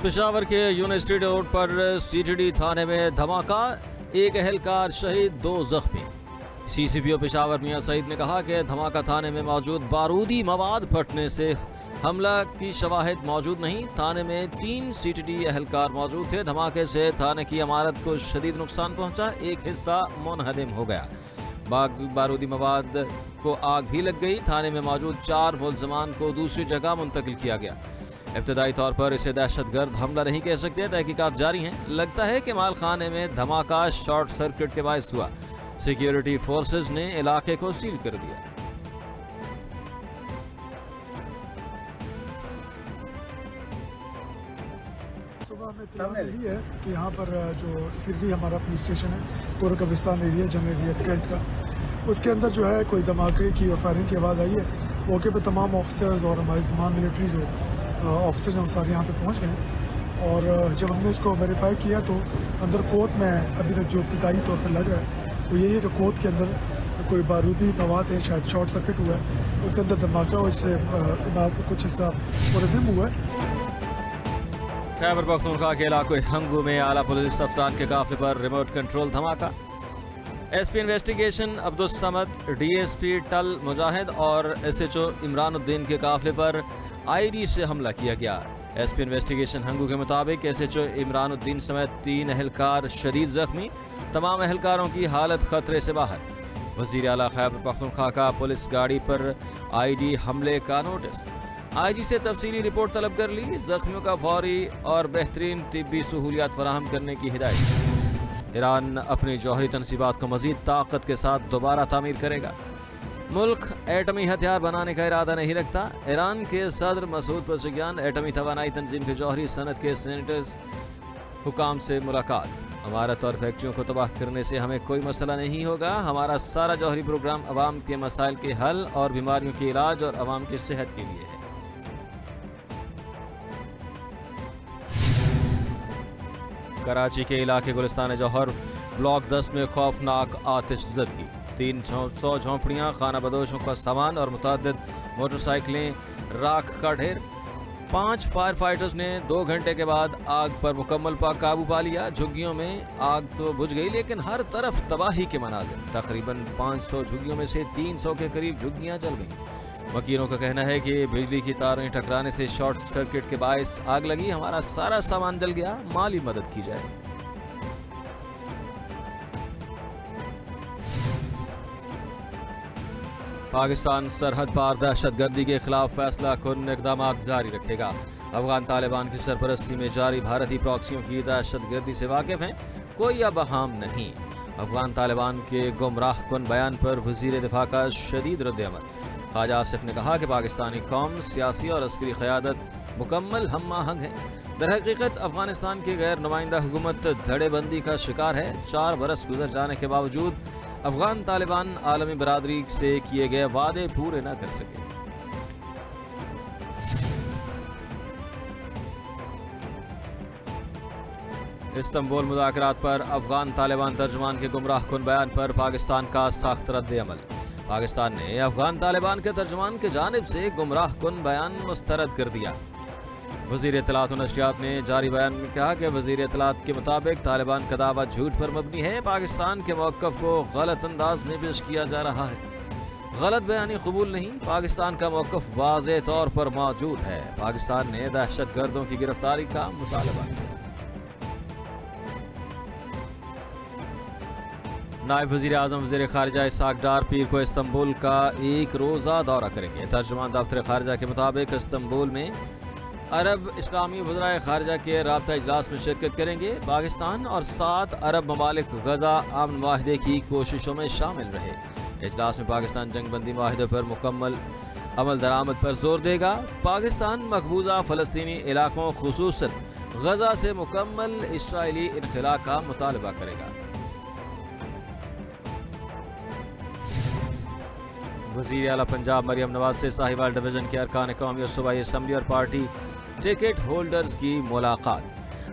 پشاور کے university road پر C T D تھانے میں دھماکہ، ایک اہلکار شہید، 2 زخمی۔ سی سی پی او پشاور میاں سعید نے کہا کہ دھماکہ تھانے میں موجود بارودی مواد پھٹنے سے حملہ کی شواہد موجود نہیں۔ تھانے میں 3 سی ٹی ڈی اہلکار موجود تھے۔ دھماکے سے تھانے کی عمارت کو شدید نقصان پہنچا، ایک حصہ منہدم ہو گیا۔ بارودی مواد کو آگ بھی لگ گئی۔ تھانے میں موجود 4 ملزمان کو دوسری جگہ منتقل کیا گیا۔ ابتدائی طور پر اسے دہشت گرد حملہ نہیں کہہ سکتے، تحقیقات جاری ہیں۔ لگتا ہے کہ مال خانے میں دھماکہ شارٹ سرکٹ کے باعث ہوا۔ سیکیورٹی فورسز نے علاقے کو سیل کر دیا۔ صبح میں اطلاع ملی ہے کہ یہاں پر جو سرگی ہمارا پولیس اسٹیشن ہے پورا قبرستان ایریا جنرل ٹرینٹ کا، اس کے اندر جو ہے کوئی دھماکے کی اور فائرنگ کی آواز آئی ہے۔ موقع پہ تمام آفیسرز اور ہماری تمام ملٹری جو آفیسرز ہم سارے یہاں پہ پہنچ گئے ہیں، اور جب ہم نے اس کو ویریفائی کیا تو اندر کوت میں ابھی تک جو ابتدائی طور پر لگ رہا ہے وہ یہی ہے کہ کوت کے اندر کوئی بارودی مواد ہے، شاید شارٹ سرکٹ ہوا ہے، اس کے اندر دھماکہ ہوا، جس سے عمارت کو کچھ حصہ منہدم ہوا ہے۔ خیبر پختونخوا کے علاقے ہنگو میں اعلیٰ پولیس افسران کے قافلے پر ریموٹ کنٹرول دھماکہ۔ S P investigation Abdul Samad, D S P ٹل مجاہد اور ایس ایچ او عمران الدین کے قافلے پر آئی ڈی سے حملہ کیا گیا۔ ایس پی انویسٹیگیشن ہنگو کے مطابق ایس ایچ او عمران الدین سمیت 3 اہلکار شدید زخمی، تمام اہلکاروں کی حالت خطرے سے باہر۔ وزیر اعلیٰ خیبر پختونخوا کا پولیس گاڑی پر آئی ڈی حملے کا نوٹس، آئی جی سے تفصیلی رپورٹ طلب کر لی، زخمیوں کا فوری اور بہترین طبی سہولیات فراہم کرنے کی ہدایت۔ ایران اپنی جوہری تنصیبات کو مزید طاقت کے ساتھ دوبارہ تعمیر کرے گا۔ ملک ایٹمی ہتھیار بنانے کا ارادہ نہیں رکھتا، ایران کے صدر مسعود پزشکیان ایٹمی توانائی تنظیم کی جوہری صنعت کے سینیٹرز حکام سے ملاقات۔ عمارت اور فیکٹریوں کو تباہ کرنے سے ہمیں کوئی مسئلہ نہیں ہوگا، ہمارا سارا جوہری پروگرام عوام کے مسائل کے حل اور بیماریوں کے علاج اور عوام کی صحت کے لیے ہے۔ کراچی کے علاقے گلستان جوہر بلاک 10 میں خوفناک آتش زدگی، 300 جھونپڑیاں، خانہ بدوشوں کا سامان اور متعدد موٹر سائیکلیں راکھ کا ڈھیر۔ 5 فائر فائٹرز نے 2 گھنٹے کے بعد آگ پر مکمل قابو پا لیا۔ جھگیوں میں آگ تو بجھ گئی لیکن ہر طرف تباہی کے مناظر، تقریباً 500 جھگیوں میں سے 300 کے قریب جھگیاں جل گئیں۔ وکیلوں کا کہنا ہے کہ بجلی کی تاریں ٹکرانے سے شارٹ سرکٹ کے باعث آگ لگی، ہمارا سارا سامان جل گیا، مالی مدد کی جائے۔ پاکستان سرحد پار دہشت گردی کے خلاف فیصلہ کن اقدامات جاری رکھے گا۔ افغان طالبان کی سرپرستی میں جاری بھارتی پراکسیوں کی دہشت گردی سے واقف ہیں، کوئی ابہام نہیں۔ افغان طالبان کے گمراہ کن بیان پر وزیر دفاع کا شدید رد عمل۔ خواجہ آصف نے کہا کہ پاکستانی قوم سیاسی اور عسکری قیادت مکمل ہم آہنگ ہے۔ در حقیقت افغانستان کی غیر نمائندہ حکومت دھڑے بندی کا شکار ہے۔ 4 برس گزر جانے کے باوجود افغان طالبان عالمی برادری سے کیے گئے وعدے پورے نہ کر سکے۔ استنبول مذاکرات پر افغان طالبان ترجمان کے گمراہ کن بیان پر پاکستان کا سخت رد عمل۔ پاکستان نے افغان طالبان کے ترجمان کی جانب سے گمراہ کن بیان مسترد کر دیا۔ وزیر اطلاعات و نشریات نے جاری بیان میں کہا کہ وزیر اطلاعات کے مطابق طالبان کا دعویٰ جھوٹ پر مبنی ہے، پاکستان کے موقف کو غلط انداز میں پیش کیا جا رہا ہے۔ غلط بیانی قبول نہیں، پاکستان کا موقف واضح طور پر موجود ہے۔ پاکستان نے دہشت گردوں کی گرفتاری کا مطالبہ کیا۔ نائب وزیر اعظم وزیر خارجہ اسحاق ڈار پیر کو استنبول کا 1 روزہ دورہ کریں گے۔ ترجمان دفتر خارجہ کے مطابق استنبول میں عرب اسلامی وزرائے خارجہ کے رابطہ اجلاس میں شرکت کریں گے۔ پاکستان اور 7 عرب ممالک غزہ امن معاہدے کی کوششوں میں شامل رہے۔ اجلاس میں پاکستان جنگ بندی معاہدے پر مکمل عمل درآمد پر زور دے گا۔ پاکستان مقبوضہ فلسطینی علاقوں خصوصاً غزہ سے مکمل اسرائیلی انخلاء کا مطالبہ کرے گا۔ وزیر اعلیٰ پنجاب مریم نواز سے ساہیوال ڈویژن کے ارکان قومی اور صوبائی اسمبلی اور پارٹی ٹکٹ ہولڈرز کی ملاقات۔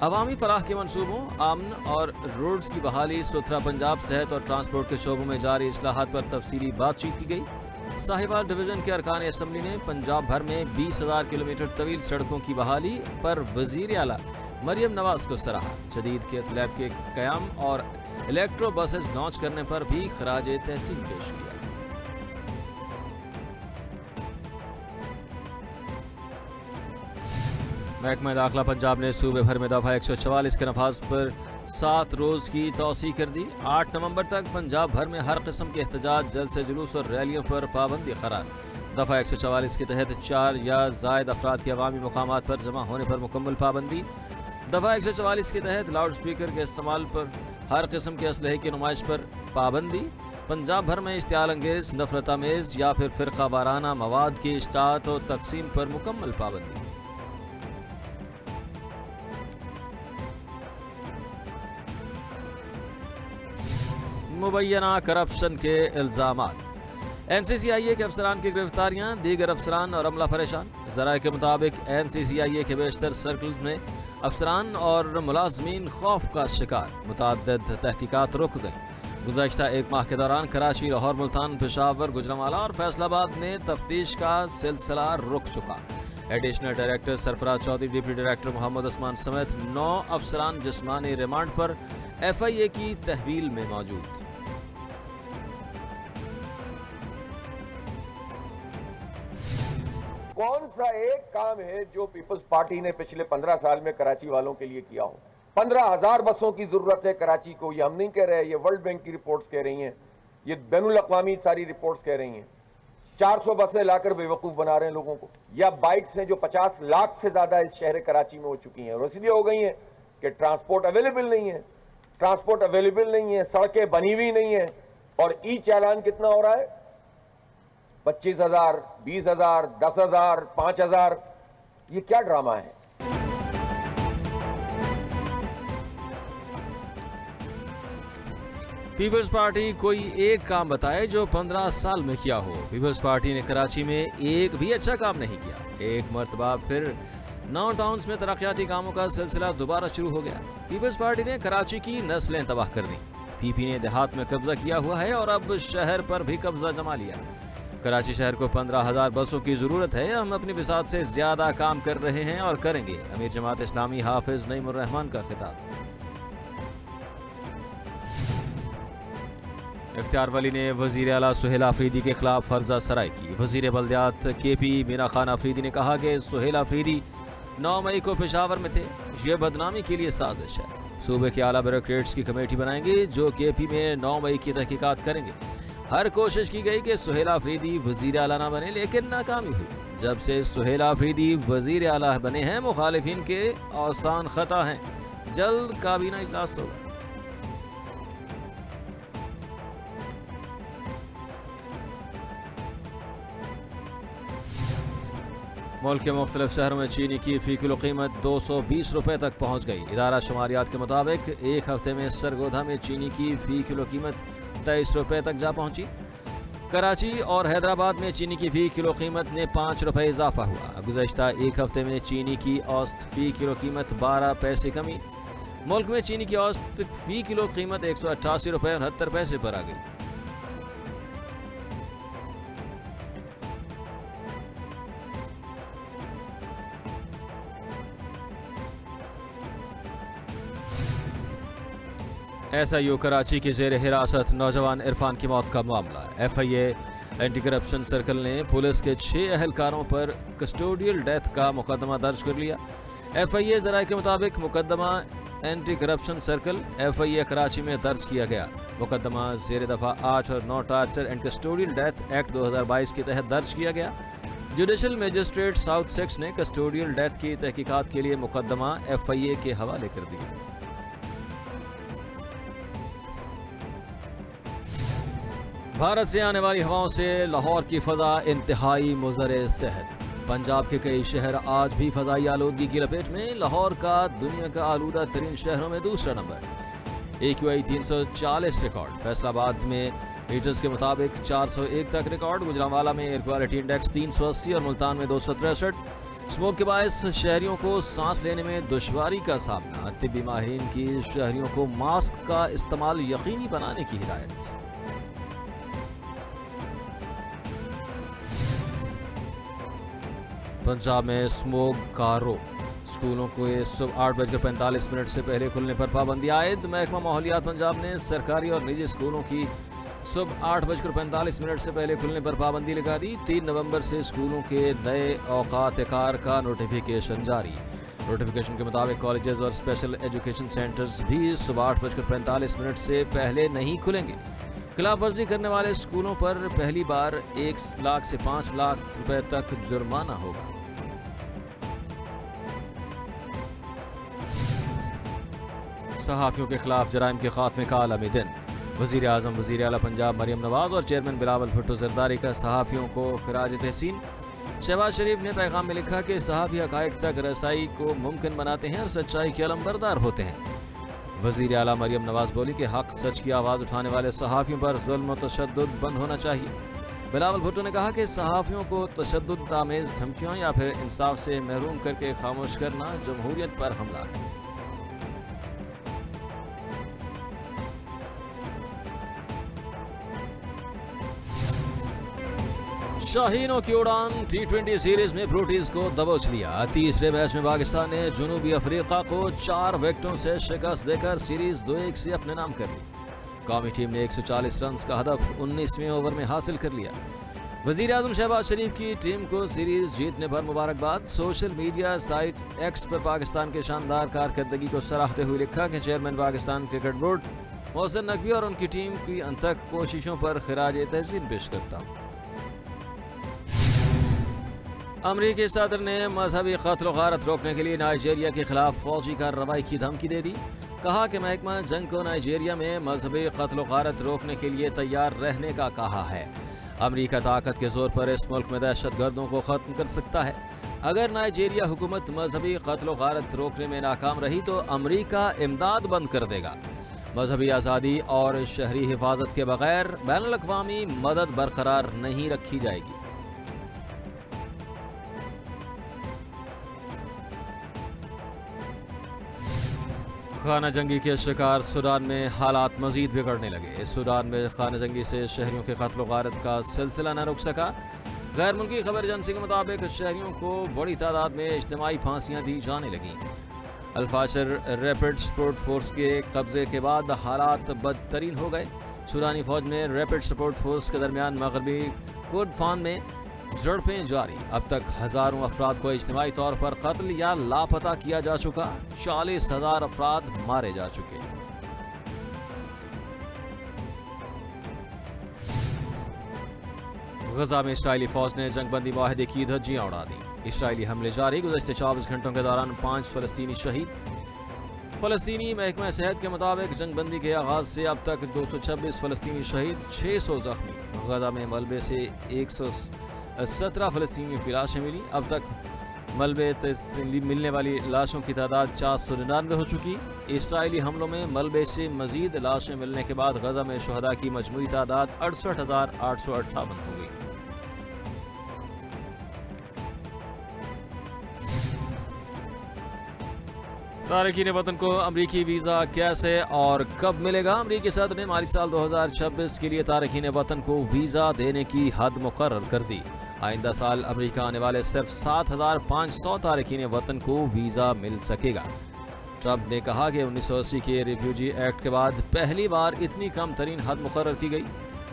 عوامی فلاح کے منصوبوں، امن اور روڈز کی بحالی، ستھرا پنجاب، صحت اور ٹرانسپورٹ کے شعبوں میں جاری اصلاحات پر تفصیلی بات چیت کی گئی۔ साहिवाल डिवीजन के अरकान असम्बली ने पंजाब भर में 20,000 किलोमीटर तवील सड़कों की बहाली पर वजीर आला मरियम नवाज को सराहा। जदीद केथ लैब के क़याम और इलेक्ट्रो बसेस लॉन्च करने पर भी खराज तहसीन पेश किया। महकमा दाखिला पंजाब ने सूबे भर में दफा 144 के नफाज पर 7 रोज की तौसी कर दी। 8 नवंबर तक पंजाब भर में हर किस्म के एहतजाज, जलसे जुलूस और रैलियों पर पाबंदी करार। दफा 144 के तहत 4 या जायद अफराद के अवामी मुकामात पर जमा होने पर मुकम्मल पाबंदी। दफा 144 के तहत लाउड स्पीकर के इस्तेमाल पर, हर किस्म के असलहे की नुमाइश पर पाबंदी। पंजाब भर में इश्तियाल अंगेज, नफरत आमेज या फिर फ़िरका वाराना मवाद की इश्ताअत और तकसीम पर मुकम्मल पाबंदी। मुबैना करप्शन के इल्ज़ामात। NCCIA के अफसरान की गिरफ्तारियां, दीगर अफसरान और अमला परेशान। ज़राए के मुताबिक NCCIA के बेशतर सर्कल्स में अफसरान और मुलाजमीन खौफ का शिकार। मुतअद्दिद तहकीकात रुक गई। गुज़श्ता एक माह के दौरान कराची, लाहौर, मुल्तान, पेशावर, गुजरांवाला और फैसलाबाद में तफ्तीश का सिलसिला रुक चुका। Additional director Sarfaraz Chaudhry, deputy director Mohammad Usman समेत 9 अफसरान जिस्मानी रिमांड पर FIA की तहवील में मौजूद। कौन सा एक काम है जो पीपल्स पार्टी ने पिछले 15 साल में कराची वालों के लिए किया हो? 15,000 बसों की जरूरत है कराची को। ये हम नहीं कह रहे, ये वर्ल्ड बैंक की रिपोर्ट्स कह रही हैं, ये बैनुल अक़वामी सारी रिपोर्ट्स कह रही हैं। 400 बसें लाकर बेवकूफ बना रहे हैं लोगों को। या बाइक्स हैं जो 50 लाख से ज्यादा इस शहर कराची में हो चुकी हैं और इसलिए हो गई हैं कि ट्रांसपोर्ट अवेलेबल नहीं है। ट्रांसपोर्ट अवेलेबल नहीं है, सड़कें बनी हुई नहीं है। और ई चालान कितना हो रहा है? 25,000, 20,000, 10,000, 5,000। ये क्या ड्रामा है? पीपल्स पार्टी कोई एक काम बताए जो 15 साल में किया हो। पीपल्स पार्टी ने कराची में एक भी अच्छा काम नहीं किया। एक मरतबा फिर 9 टाउन्स में तरक्याती कामों का सिलसिला दोबारा शुरू हो गया। पीपल्स पार्टी ने कराची की नस्लें तबाह कर दी। PP ने देहात में कब्जा किया हुआ है और अब शहर पर भी कब्जा जमा लिया। कराची शहर को 15,000 बसों की जरूरत है। हम अपनी बिसात से ज्यादा काम कर रहे हैं और करेंगे। अमीर जमात इस्लामी हाफिज नईमुर रहमान का खिताब। इख्तियार वली ने वजीर आला सुहेल आफरीदी के खिलाफ फर्जा सराई की। वजीर बल्दियात KP मीना खान आफरीदी ने कहा कि सुहेल आफरीदी 9 मई को पेशावर में थे। ये बदनामी के लिए साजिश है। सूबे के आला ब्यूरोक्रेट्स की कमेटी बनाएंगे जो KP में 9 मई की तहकीकात करेंगे। हर कोशिश की गई कि सुहेल आफरीदी वजीर आला ना बने, लेकिन नाकामी हुई। जब से सुहेल आफरीदी वजीर आला बने हैं, मुखालिफिन के आसान खता हैं। जल्द काबीना इजलास होगा। मुल्क के मुख्तलिफ शहरों में चीनी की फी किलो कीमत 220 रुपए तक पहुँच गई। इदारा शुमारियात के मुताबिक एक हफ्ते में सरगोधा में चीनी की फी किलो कीमत 23 रुपए तक जा पहुंची। कराची और हैदराबाद में चीनी की फी किलो कीमत में 5 रुपए इजाफा हुआ। गुज़श्ता एक हफ्ते में चीनी की औसत फी किलो कीमत 12 पैसे कमी। मुल्क में चीनी की औसत फी किलो कीमत 188 रुपए 69 पैसे पर आ गई। SIO कराची की जेर हिरासत नौजवान इरफान की मौत का मामला। FIA एंटी करप्शन सर्कल ने पुलिस के 6 अहलकारों पर कस्टोडियल डेथ का मुकदमा दर्ज कर लिया। FIA ज़राए के मुताबिक मुकदमा anti corruption circle FIA Karachi में दर्ज किया गया। मुकदमा जेर दफ़ा 8 और 9 torture and custodial death act 2022 के तहत दर्ज किया गया। जुडिशल मजिस्ट्रेट साउथ 6 ने कस्टोडियल डेथ की तहकीकात के लिए मुकदमा FIA के हवाले कर दिया। भारत से आने वाली हवाओं से लाहौर की फ़ज़ा इंतहाई मुज़र सेहत। पंजाब के कई शहर आज भी फ़ज़ाई आलूदगी की लपेट में। लाहौर का दुनिया का आलूदा तरीन शहरों में दूसरा नंबर। AQI 340 record. फैसलाबाद में रीजर्स के मुताबिक 401 तक रिकॉर्ड। गुजरांवाला में एयर क्वालिटी इंडेक्स 380 और मुल्तान में 263। स्मोक के बायस शहरियों को सांस लेने में दुश्वारी का सामना। तिब्बी माहिरीन की शहरियों को मास्क का इस्तेमाल यकीनी बनाने की हिदायत। पंजाब में स्मोक कारो स्कूलों को सुबह 8:45 से पहले खुलने पर पाबंदी आयद। महकमा माहौलियात पंजाब ने सरकारी और निजी स्कूलों की सुबह 8:45 से पहले खुलने पर पाबंदी लगा दी। 3 नवंबर से स्कूलों के नए औकात कार का नोटिफिकेशन जारी। नोटिफिकेशन के मुताबिक कॉलेजेस और स्पेशल एजुकेशन सेंटर्स भी सुबह 8:45 से पहले नहीं खुलेंगे। खिलाफ वर्जी करने वाले स्कूलों पर पहली बार 1 लाख से 5 लाख रुपए तक जुर्माना होगा। सहाफियों के खिलाफ जराइम के खात्मे का आलमी दिन। वज़ीर आज़म वज़ीर आला पंजाब मरियम नवाज और चेयरमैन बिलावल भुट्टो ज़रदारी का सहाफियों को खिराज तहसीन। शहबाज शरीफ ने पैगाम में लिखा कि सहाफ़ी हक़ाइक़ तक रसाई को मुमकिन बनाते हैं और सच्चाई के अलमबरदार होते हैं। वज़ीर आला मरियम नवाज बोली कि हक़ सच की आवाज़ उठाने वाले सहाफ़ियों पर ज़ुल्म और तशद्दुद बंद होना चाहिए। बिलावल भुट्टो ने कहा कि सहाफ़ियों को तशद्दुद आमेज़ धमकियों या फिर इंसाफ से महरूम करके खामोश करना जमहूरियत पर हमला है। शाहीनों की उड़ान T20 सीरीज में ब्रूटीज को दबोच लिया। तीसरे मैच में पाकिस्तान ने जनूबी अफ्रीका को 4 विकेटों से शिकस्त देकर सीरीज 2-1 से अपने नाम कर ली। कौमी टीम ने 140 रन का हदफ 19वें ओवर में हासिल कर लिया। वज़ीर आज़म शहबाज शरीफ की टीम को सीरीज जीतने पर मुबारकबाद। सोशल मीडिया साइट एक्स पर पाकिस्तान के शानदार कारकर्दगी को सराहते हुए लिखा कि chairman Pakistan cricket board Mohsin Naqvi और उनकी टीम की अनथक कोशिशों पर खिराज तहसीन पेश करता हूँ। अमरीकी सदर ने मजहबी कत्ल व गारत रोकने के लिए नाइजीरिया के खिलाफ फौजी कार्रवाई की धमकी दे दी। कहा कि महकमा जंग को नाइजीरिया में मजहबी कत्ल व गारत रोकने के लिए तैयार रहने का कहा है। अमरीका ताकत के जोर पर इस मुल्क में दहशत गर्दों को ख़त्म कर सकता है। अगर नाइजीरिया हुकूमत मजहबी कत्ल व गारत रोकने में नाकाम रही तो अमरीका इमदाद बंद कर देगा। मजहबी आज़ादी और शहरी हिफाजत के बगैर बैनुल अक़वामी मदद बरकरार नहीं रखी जाएगी। खाना जंगी के शिकार सूडान में हालात मजीद बिगड़ने लगे। सूडान में खाना जंगी से शहरियों के कत्ल गारत का सिलसिला न रुक सका। गैर मुल्की खबर एजेंसी के मुताबिक शहरियों को बड़ी तादाद में इज्तिमाई फांसियां दी जाने लगी। अल्फाशर रैपिड सपोर्ट फोर्स के कब्जे के बाद हालात बदतरीन हो गए। सूडानी फौज में रैपिड सपोर्ट फोर्स के दरमियान मगरबी कोर्डफान में झड़पें जारी। अब तक हजारों अफराद को इज्तिमाई तौर पर कत्ल या लापता किया जा चुका। 40,000 अफराद मारे जा चुके। गजा में इसराइली फौज ने जंगबंदी माहिदे की धज्जियां उड़ा दी। इसराइली हमले जारी। गुज़श्ते 24 घंटों के दौरान 5 फ़लस्तीनी शहीद। फ़लस्तीनी महकमा सेहत के मुताबिक जंगबंदी के आगाज से अब तक 226 फ़लस्तीनी शहीद, 600 जख्मी। गजा में मलबे से 117 फ़लस्तीनियों की लाशें मिली। अब तक मलबे से मिलने वाली लाशों की तादाद 499 हो चुकी। इसराइली हमलों में मलबे से मजीद लाशें मिलने के बाद गजा में शुहदा की मजमूई तादाद 68,858 हो गई। तारकीन वतन को अमरीकी वीज़ा कैसे और कब मिलेगा? अमरीकी सदर ने माली साल 2026 के लिए तारकीन वतन को वीज़ा देने की हद मुकर्रर कर दी। आइंदा साल अमरीका आने वाले सिर्फ 7,500 तारकीन वतन को वीज़ा मिल सकेगा। ट्रंप ने कहा कि 1980 के रिफ्यूजी एक्ट के बाद पहली बार इतनी कम तरीन हद मुकर्रर की गई।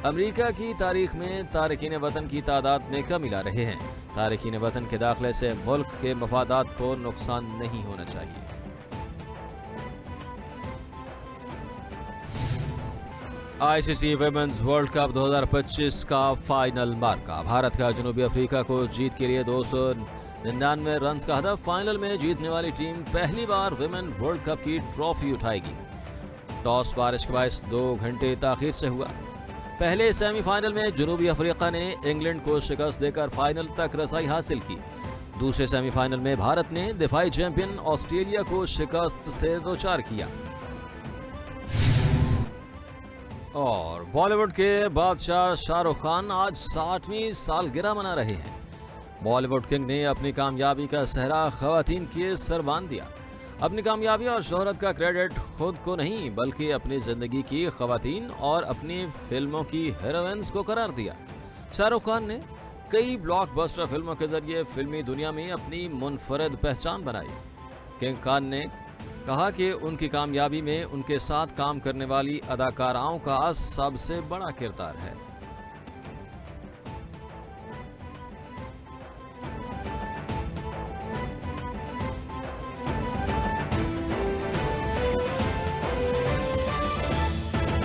अमरीका की तारीख में तारकीन वतन की तादाद में कमी ला रहे हैं। तारकीन वतन के दाखिले से मुल्क के मफादात को नुकसान नहीं होना चाहिए। आईसीसी वुमेन्स वर्ल्ड कप 2025 का फाइनल मार्का। भारत का जनूबी अफ्रीका को जीत के लिए 299 रन का हदफ। फाइनल में जीतने वाली टीम पहली बार वुमेन वर्ल्ड कप की ट्रॉफी उठाएगी। टॉस बारिश के बायस 2 घंटे ताखीर से हुआ। पहले सेमीफाइनल में जनूबी अफ्रीका ने इंग्लैंड को शिकस्त देकर फाइनल तक रसाई हासिल की। दूसरे सेमीफाइनल में भारत ने दिफाई चैंपियन ऑस्ट्रेलिया को शिकस्त से दोचार किया। और बॉलीवुड के बादशाह शाहरुख खान आज 60वीं सालगिरह मना रहे हैं। बॉलीवुड किंग ने अपनी कामयाबी का सहरा खवातीन के सर बांध दिया। अपनी कामयाबी और शोहरत का क्रेडिट खुद को नहीं बल्कि अपनी जिंदगी की खवातीन और अपनी फिल्मों की हीरोइंस को करार दिया। शाहरुख खान ने कई ब्लॉकबस्टर फिल्मों के जरिए फिल्मी दुनिया में अपनी मुनफरद पहचान बनाई। किंग खान ने कहा कि उनकी कामयाबी में उनके साथ काम करने वाली अदाकाराओं का सबसे बड़ा किरदार है।